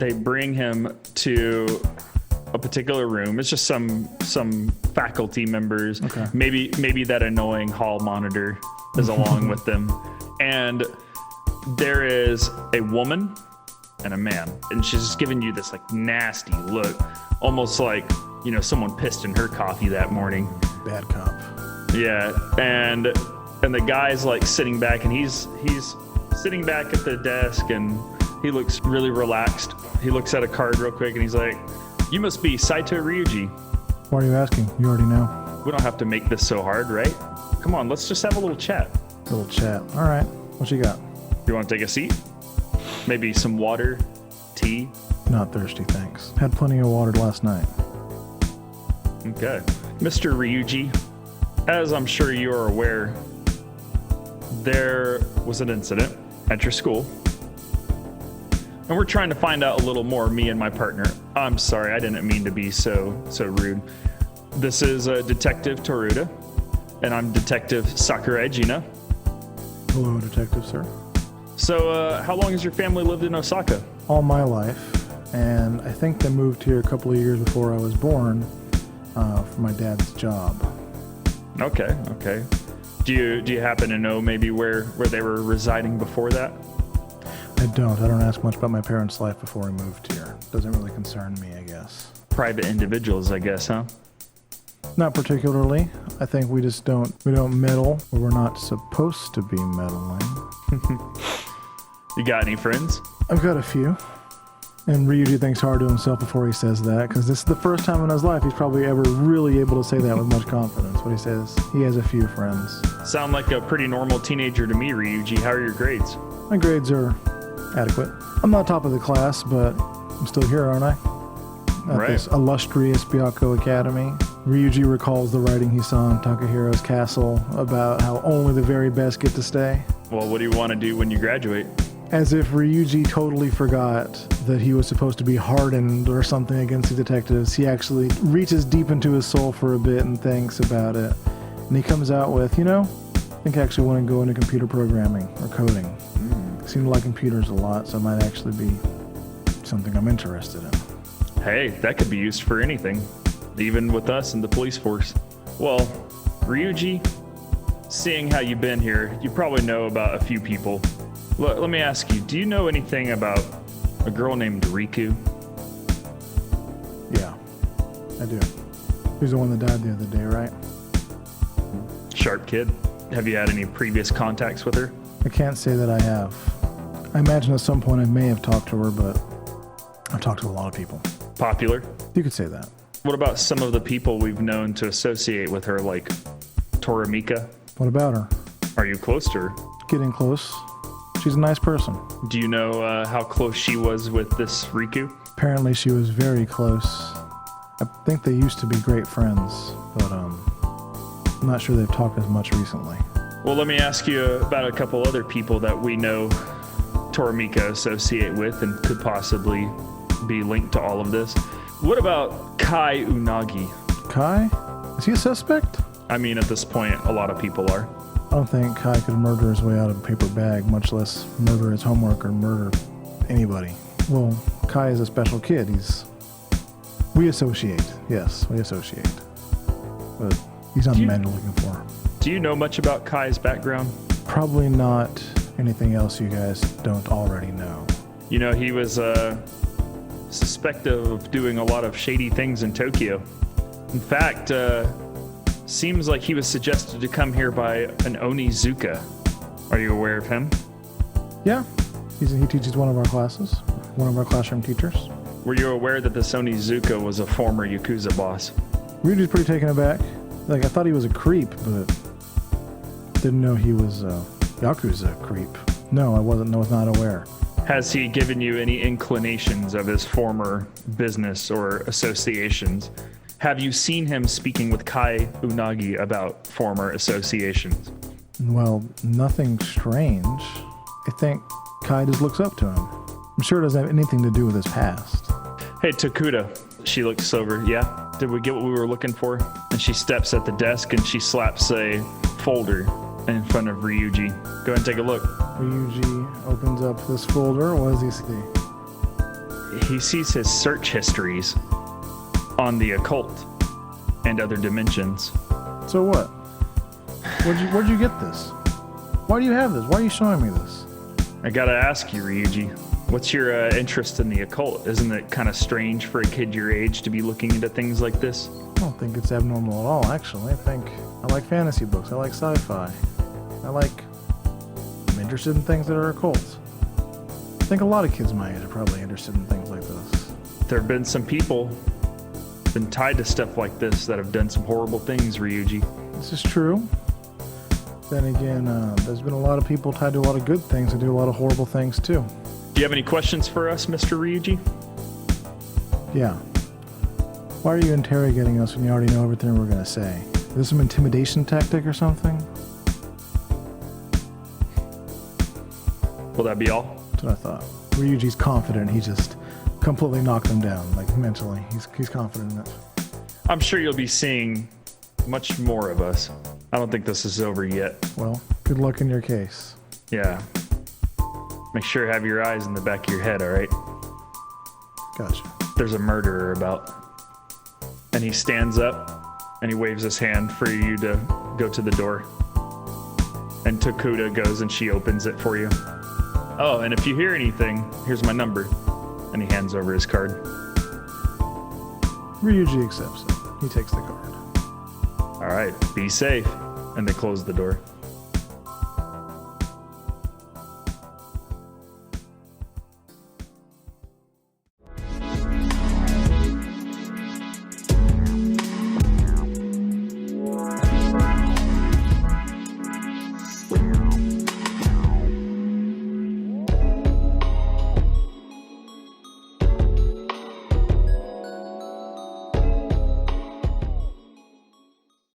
They bring him to a particular room. It's just some faculty members. Okay. Maybe that annoying hall monitor is along with them. And there is a woman and a man, and she's just giving you this like nasty look, almost like, you know, someone pissed in her coffee that morning. Bad cop. Yeah, and the guy's like sitting back, and he's sitting back at the desk, and he looks really relaxed. He looks at a card real quick, and he's like, "You must be Saito Ryuji." Why are you asking? You already know. We don't have to make this so hard, right? Come on, let's just have a little chat. A little chat. All right. What you got? You want to take a seat? Maybe some water, tea? Not thirsty, thanks. Had plenty of water last night. Okay. Mr. Ryuji, as I'm sure you are aware, there was an incident at your school. And we're trying to find out a little more, me and my partner. I'm sorry, I didn't mean to be so rude. This is Detective Toruda, and I'm Detective Sakurai Gina. Hello, Detective, sir. So, how long has your family lived in Osaka? All my life, and I think they moved here a couple of years before I was born for my dad's job. Okay. Do you happen to know maybe where they were residing before that? I don't ask much about my parents' life before we moved here. Doesn't really concern me, I guess. Private individuals, I guess, huh? Not particularly. I think we don't meddle where we're not supposed to be meddling. You got any friends? I've got a few. And Ryuji thinks hard to himself before he says that, because this is the first time in his life he's probably ever really able to say that with much confidence. But he says he has a few friends. Sound like a pretty normal teenager to me, Ryuji. How are your grades? My grades are adequate. I'm not top of the class, but I'm still here, aren't I? At this illustrious Byakko Academy. Ryuji recalls the writing he saw in Takahiro's castle about how only the very best get to stay. Well, what do you want to do when you graduate? As if Ryuji totally forgot that he was supposed to be hardened or something against the detectives, he actually reaches deep into his soul for a bit and thinks about it. And he comes out with, I think I actually want to go into computer programming or coding. I seem to like computers a lot, so it might actually be something I'm interested in. Hey, that could be used for anything, even with us in the police force. Well, Ryuji, seeing how you've been here, you probably know about a few people. Let me ask you, do you know anything about a girl named Riku? Yeah, I do. Who's the one that died the other day, right? Sharp kid. Have you had any previous contacts with her? I can't say that I have. I imagine at some point I may have talked to her, but I've talked to a lot of people. Popular? You could say that. What about some of the people we've known to associate with her, like Toramika? What about her? Are you close to her? Getting close. She's a nice person. Do you know how close she was with this Riku? Apparently she was very close. I think they used to be great friends, but I'm not sure they've talked as much recently. Well, let me ask you about a couple other people that we know Toramika associate with and could possibly be linked to all of this. What about Kai Unagi? Kai? Is he a suspect? I mean, at this point, a lot of people are. I don't think Kai could murder his way out of a paper bag, much less murder his homework or murder anybody. Well, Kai is a special kid. We associate. Yes, we associate. But he's not the man you're looking for. Do you know much about Kai's background? Probably not anything else you guys don't already know. You know, he was suspected of doing a lot of shady things in Tokyo. In fact, seems like he was suggested to come here by an Onizuka. Are you aware of him? Yeah, he teaches one of our classes, one of our classroom teachers. Were you aware that this Onizuka was a former Yakuza boss? Ryuji's pretty taken aback. Like, I thought he was a creep, but didn't know he was a Yakuza creep. No, I was not aware. Has he given you any inclinations of his former business or associations? Have you seen him speaking with Kai Unagi about former associations? Well, nothing strange. I think Kai just looks up to him. I'm sure it doesn't have anything to do with his past. Hey, Tokuda. She looks over. Yeah? Did we get what we were looking for? And she steps at the desk and she slaps a folder in front of Ryuji. Go ahead and take a look. Ryuji opens up this folder. What does he see? he sees his search histories on the occult and other dimensions. So what? Where'd you get this? Why do you have this? Why are you showing me this? I gotta ask you, Ryuji, what's your interest in the occult? Isn't it kind of strange for a kid your age to be looking into things like this? I don't think it's abnormal at all, actually. I like fantasy books. I like sci-fi. I'm interested in things that are occult. I think a lot of kids my age are probably interested in things like this. There have been some people been tied to stuff like this that have done some horrible things, Ryuji. This is true. Then again, there's been a lot of people tied to a lot of good things and do a lot of horrible things too. Do you have any questions for us, Mr. Ryuji? Yeah. Why are you interrogating us when you already know everything we're gonna say? Is this some intimidation tactic or something? Will that be all? That's what I thought. Ryuji's confident. He just completely knocked them down, like mentally. He's confident in it. I'm sure you'll be seeing much more of us. I don't think this is over yet. Well, good luck in your case. Yeah. Make sure to have your eyes in the back of your head, all right? Gotcha. There's a murderer about. And he stands up and he waves his hand for you to go to the door. And Toruda goes and she opens it for you. Oh, and if you hear anything, here's my number. And he hands over his card. Ryuji accepts it. He takes the card. All right, be safe. And they close the door.